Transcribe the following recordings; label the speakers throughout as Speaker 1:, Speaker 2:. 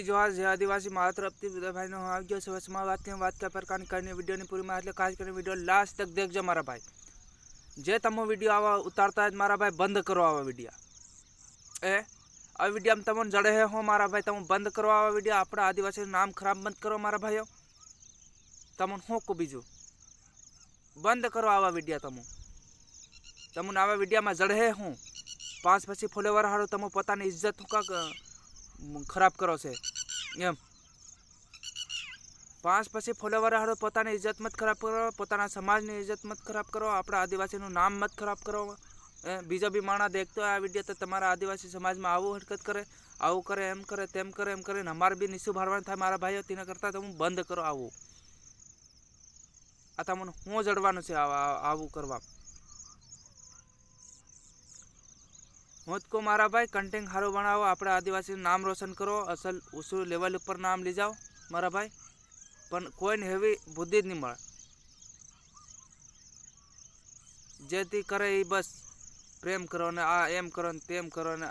Speaker 1: जय जोहार जय आदिवासी मारा तरफथी બધા ભાઈનો આવજો સવાસમાં વાત કયા પ્રકારની કરીને વિડીયોની પૂરીમાં એટલે ખાસ કરીને વિડીયો લાસ્ટ તક દેખજો મારા ભાઈ। જે તમે વિડીયો આવા ઉતારતા જ મારા ભાઈ બંધ કરો આવા વિડીયો આ વિડીયોમાં તમને જડે હો મારા ભાઈ તમે બંધ કરો આવા વિડીયો। આપણા આદિવાસીનું નામ ખરાબ મત કરો મારા ભાઈઓ। તમને હું કો બીજું બંધ કરો આવા વિડીયો। તમને આવા વિડીયોમાં જડે હું 5 પછી ફોલોવર હારો તમે પોતાની ઇજ્જત કાક खराब करो से एम 5 પછી ફોલોવર હારો પોતાની ઇજ્જત મત ખરાબ કરો, પોતાના સમાજની ઇજ્જત મત ખરાબ કરો, આપણા આદિવાસીનું નામ મત ખરાબ કરો। બીજા બી માણા દેખતો આ વિડીયો તો તમારા આદિવાસી સમાજમાં આવું હરકત કરે, આવું કરે, એમ કરે, તેમ કરે, એમ કરીને અમારે બી નીસું ભારવાનું થાય મારા ભાઈઓ। તેના કરતાં તમે બંધ કરો આવું। આ તમને હું જડવાનું છે આવું કરવા। मत को मारा भाई कंटेंट हारो बनाओ, अपने आदिवासी नाम रोशन करो, असल उस लेवल पर नाम ले जाओ मारा भाई। पण कोई ने हेवी बुद्धि नहीं मळे जेती करे ई बस प्रेम करो ने आ एम करो ने तेम करो ने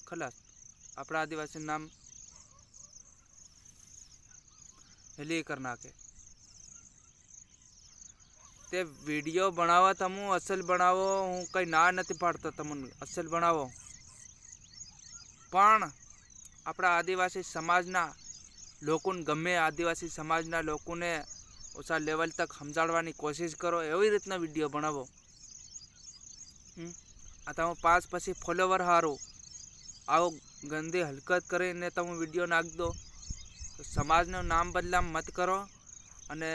Speaker 1: खलास अपना आदिवासी नाम हेली कर नाखे। ते वीडियो बनावा तमु असल बनावो, हूँ कई ना नहीं पाड़ता तमने असल बनावो। पण अपना आदिवासी समाजना लोकोने गमे आदिवासी समाजना लोकोने ओछा लेवल तक समझाड़वानी कोशिश करो, एवी रीतना विडियो बनावो। आ तमे 5 पछी फॉलोवर हारो आओ गंदी हरकत करीने तमे विडियो नाख दो तो समाजनु नाम बदलाम मत करो अने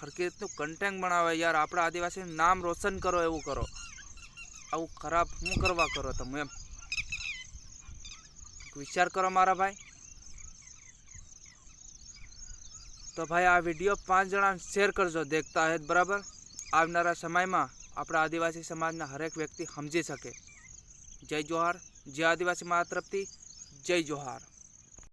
Speaker 1: हरकी रीतनु कंटेंट बनावे यार। अपना आदिवासी नाम रोशन करो एवं करो, आव खराब हूँ करवा करो तमे एम विचार करो मारा भाई। तो भाई आ विडियो 5 जणा शेर करजो देखता है बराबर। आवनारा समय में अपना आदिवासी समाजना हरेक व्यक्ति समझी सके। जय जोहार जय आदिवासी मारा तरफथी जय जोहार।